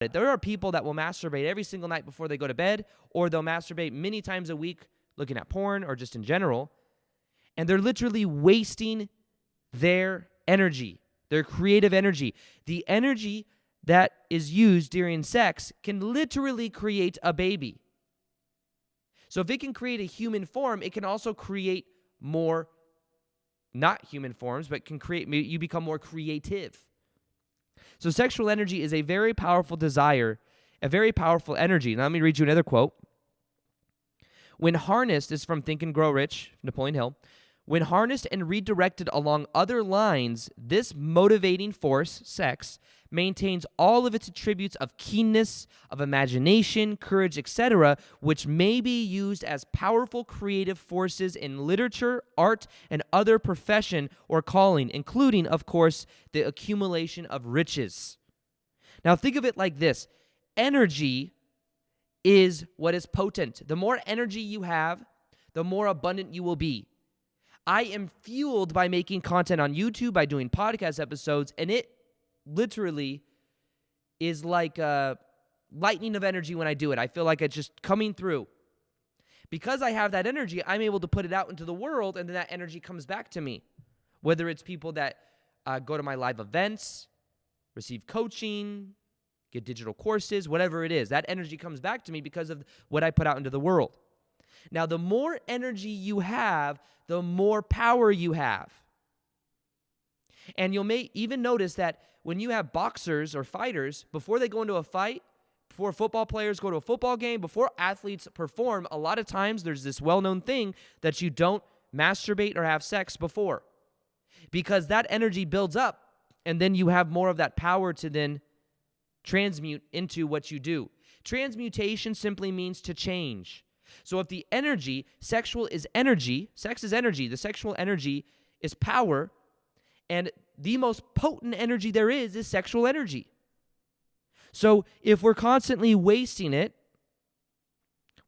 it. There are people that will masturbate every single night before they go to bed, or they'll masturbate many times a week looking at porn or just in general, and they're literally wasting their energy, their creative energy. The energy that is used during sex can literally create a baby. So if it can create a human form, it can also create more, not human forms, but can create, you become more creative. So sexual energy is a very powerful desire, a very powerful energy. Now let me read you another quote. When harnessed, this is from Think and Grow Rich, Napoleon Hill. When harnessed and redirected along other lines, this motivating force, sex, maintains all of its attributes of keenness, of imagination, courage, etc., which may be used as powerful creative forces in literature, art, and other profession or calling, including, of course, the accumulation of riches. Now think of it like this. Energy is what is potent. The more energy you have, the more abundant you will be. I am fueled by making content on YouTube, by doing podcast episodes, and it literally is like a lightning of energy when I do it. I feel like it's just coming through. Because I have that energy, I'm able to put it out into the world, and then that energy comes back to me. Whether it's people that go to my live events, receive coaching, get digital courses, whatever it is, that energy comes back to me because of what I put out into the world. Now, the more energy you have, the more power you have. And you'll may even notice that when you have boxers or fighters, before they go into a fight, before football players go to a football game, before athletes perform, a lot of times there's this well-known thing that you don't masturbate or have sex before. Because that energy builds up, and then you have more of that power to then transmute into what you do. Transmutation simply means to change. So if the energy, sex is energy, the sexual energy is power, and the most potent energy there is sexual energy. So if we're constantly wasting it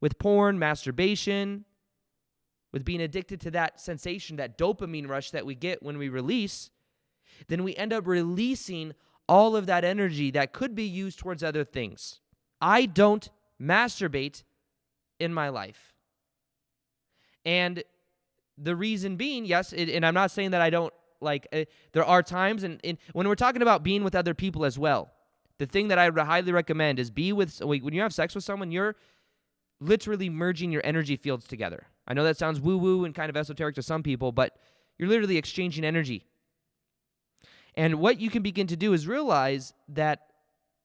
with porn, masturbation, with being addicted to that sensation, that dopamine rush that we get when we release, then we end up releasing all of that energy that could be used towards other things. I don't masturbate in my life. And the reason being, yes, and I'm not saying that I don't, there are times, and when we're talking about being with other people as well, the thing that I highly recommend is when you have sex with someone, you're literally merging your energy fields together. I know that sounds woo-woo and kind of esoteric to some people, but you're literally exchanging energy. And what you can begin to do is realize that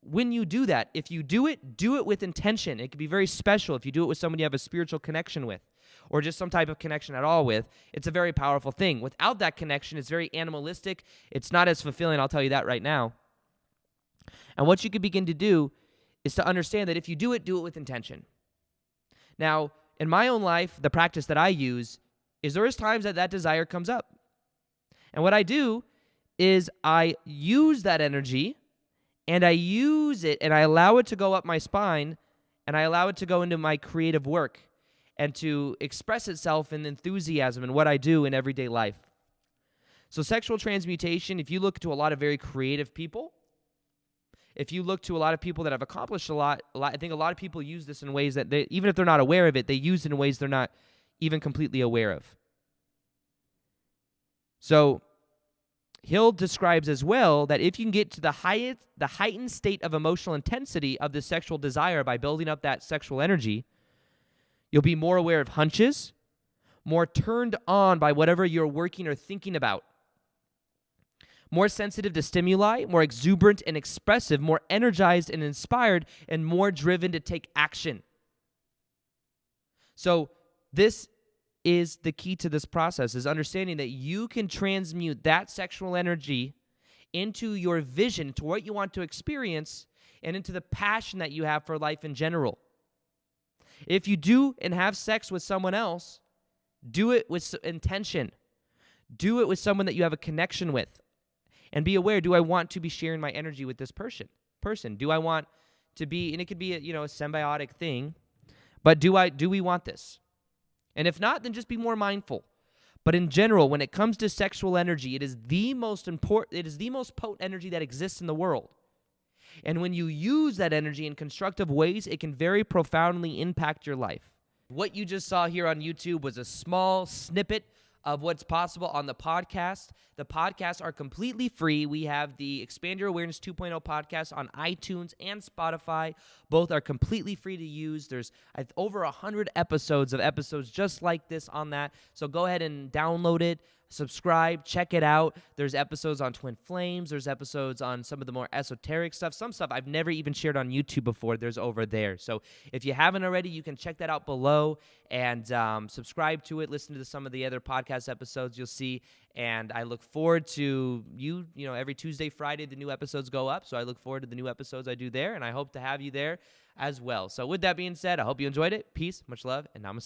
when you do that, if you do it with intention. It can be very special if you do it with someone you have a spiritual connection with, or just some type of connection at all with. It's a very powerful thing. Without that connection, it's very animalistic. It's not as fulfilling, I'll tell you that right now. And what you can begin to do is to understand that if you do it with intention. Now, in my own life, the practice that I use is there is times that desire comes up. And what I do is I use that energy, and I use it, and I allow it to go up my spine, and I allow it to go into my creative work and to express itself in enthusiasm in what I do in everyday life. So sexual transmutation, if you look to a lot of very creative people, if you look to a lot of people that have accomplished a lot, I think a lot of people use this in ways that even if they're not aware of it, they use it in ways they're not even completely aware of. So Hill describes as well that if you can get to the heightened state of emotional intensity of the sexual desire by building up that sexual energy, you'll be more aware of hunches, more turned on by whatever you're working or thinking about, more sensitive to stimuli, more exuberant and expressive, more energized and inspired, and more driven to take action. So this is the key to this process, is understanding that you can transmute that sexual energy into your vision, to what you want to experience, and into the passion that you have for life in general. If you do and have sex with someone else, do it with intention. Do it with someone that you have a connection with. And be aware, do I want to be sharing my energy with this person? Do I want to be, and it could be a symbiotic thing, but do we want this? And if not, then just be more mindful. But in general, when it comes to sexual energy, it is the most potent energy that exists in the world. And when you use that energy in constructive ways, it can very profoundly impact your life. What you just saw here on YouTube was a small snippet of what's possible on the podcast. The podcasts are completely free. We have the Expand Your Awareness 2.0 podcast on iTunes and Spotify. Both are completely free to use. There's over 100 episodes just like this on that. So go ahead and download it, subscribe, check it out. There's episodes on twin flames. There's episodes on some of the more esoteric stuff. Some stuff I've never even shared on YouTube before. There's over there. So if you haven't already, you can check that out below and subscribe to it. Listen to some of the other podcast episodes you'll see. And I look forward to every Tuesday, Friday, the new episodes go up. So I look forward to the new episodes I do there. And I hope to have you there as well. So with that being said, I hope you enjoyed it. Peace, much love, and namaste.